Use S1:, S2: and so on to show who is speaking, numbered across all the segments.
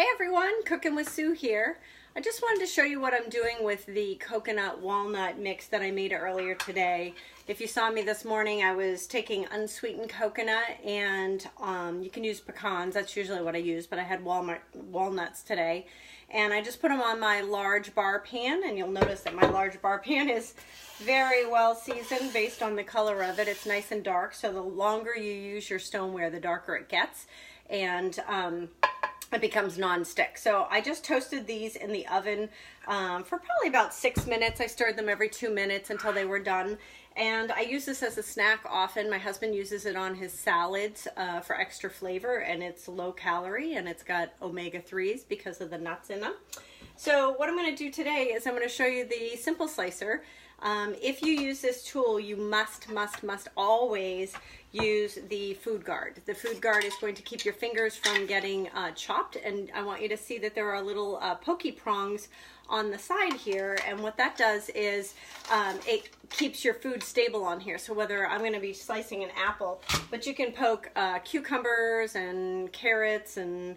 S1: Hey everyone, Cooking with Sue here. I just wanted to show you what I'm doing with the coconut walnut mix that I made earlier today. If you saw me this morning, I was taking unsweetened coconut and you can use pecans, that's usually what I use, but I had walnuts today. And I just put them on my large bar pan, and you'll notice that my large bar pan is very well seasoned based on the color of it. It's nice and dark, so the longer you use your stoneware, the darker it gets. And it becomes non-stick. So I just toasted these in the oven for probably about 6 minutes. I stirred them every 2 minutes until they were done. And I use this as a snack often. My husband uses it on his salads for extra flavor, and it's low calorie and it's got omega-3s because of the nuts in them. So what I'm going to do today is I'm going to show you the simple slicer. If you use this tool, you must always use the food guard. The food guard is going to keep your fingers from getting chopped, and I want you to see that there are little pokey prongs on the side here, and what that does is it keeps your food stable on here. So whether I'm going to be slicing an apple, but you can poke cucumbers and carrots and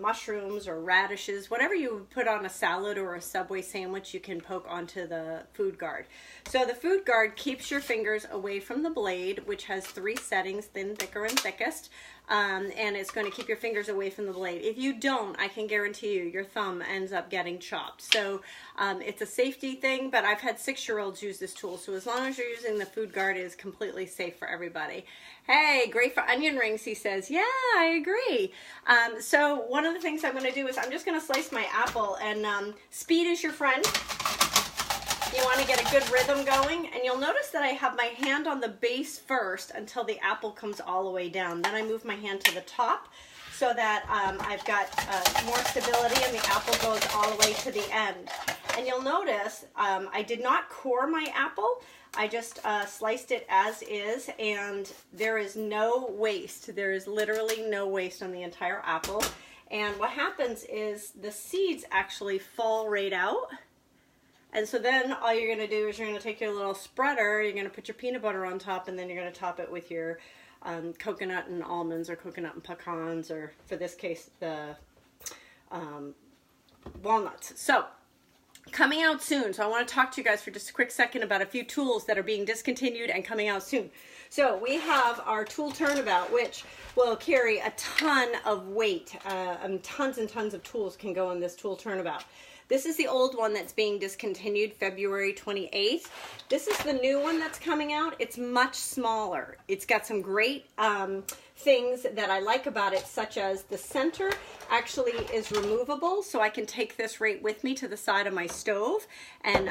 S1: mushrooms or radishes, whatever you would put on a salad or a Subway sandwich, you can poke onto the food guard. So the food guard keeps your fingers away from the blade, which has 3 settings: thin, thicker, and thickest. And it's going to keep your fingers away from the blade. If you don't, I can guarantee you your thumb ends up getting chopped. So it's a safety thing, but I've had 6-year-olds use this tool, so as long as you're using the food guard, it is completely safe for everybody. Hey, great for onion rings, he says. Yeah, I agree. So one of the things I'm going to do is I'm just going to slice my apple, and speed is your friend. You want to get a good rhythm going, and you'll notice that I have my hand on the base first until the apple comes all the way down. Then I move my hand to the top so that I've got more stability and the apple goes all the way to the end. And you'll notice I did not core my apple. I just sliced it as is, and there is no waste. There is literally no waste on the entire apple. And what happens is the seeds actually fall right out. And so then all you're going to do is you're going to take your little spreader, you're going to put your peanut butter on top, and then you're going to top it with your coconut and almonds, or coconut and pecans, or for this case, the walnuts. So coming out soon. So I want to talk to you guys for just a quick second about a few tools that are being discontinued and coming out soon. So we have our tool turnabout, which will carry a ton of weight. Tons and tons of tools can go in this tool turnabout. This is the old one that's being discontinued February 28th. This is the new one that's coming out. It's much smaller. It's got some great things that I like about it, such as the center actually is removable, so I can take this right with me to the side of my stove and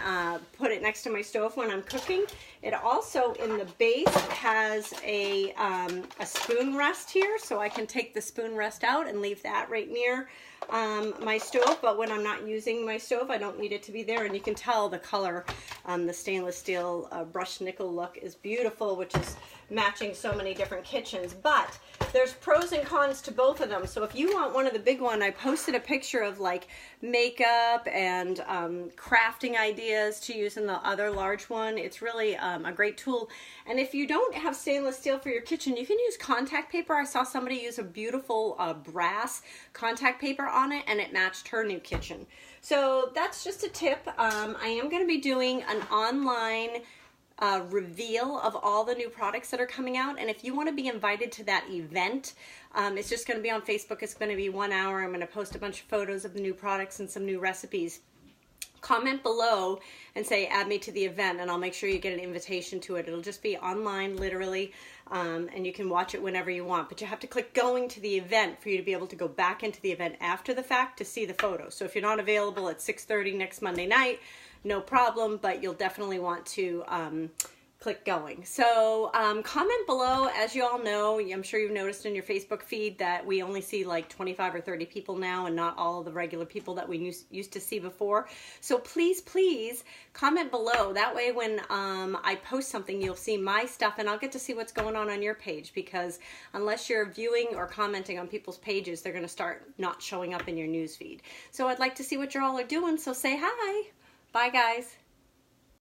S1: put it next to my stove when I'm cooking. It also, in the base, has a spoon rest here, so I can take the spoon rest out and leave that right near my stove. But when I'm not using my stove, I don't need it to be there. And you can tell the color, the stainless steel brushed nickel look is beautiful, which is matching so many different kitchens. But there's pros and cons to both of them. So if you want one of the big one, I posted a picture of like makeup and crafting ideas to use in the other large one. It's really a great tool. And if you don't have stainless steel for your kitchen, you can use contact paper. I saw somebody use a beautiful brass contact paper on it, and it matched her new kitchen. So that's just a tip. I am going to be doing an online reveal of all the new products that are coming out, and if you want to be invited to that event, it's just going to be on Facebook. It's going to be 1 hour. I'm going to post a bunch of photos of the new products and some new recipes. Comment below and say add me to the event, and I'll make sure you get an invitation to it. It'll just be online, literally, and you can watch it whenever you want, but you have to click going to the event for you to be able to go back into the event after the fact to see the photos. So if you're not available at 6:30 next Monday night, no problem, but you'll definitely want to click going. So comment below. As you all know, I'm sure you've noticed in your Facebook feed that we only see like 25 or 30 people now, and not all of the regular people that we used to see before. So please comment below. That way when I post something, you'll see my stuff, and I'll get to see what's going on your page, because unless you're viewing or commenting on people's pages, they're going to start not showing up in your news feed. So I'd like to see what you all are doing, so say hi. Bye guys.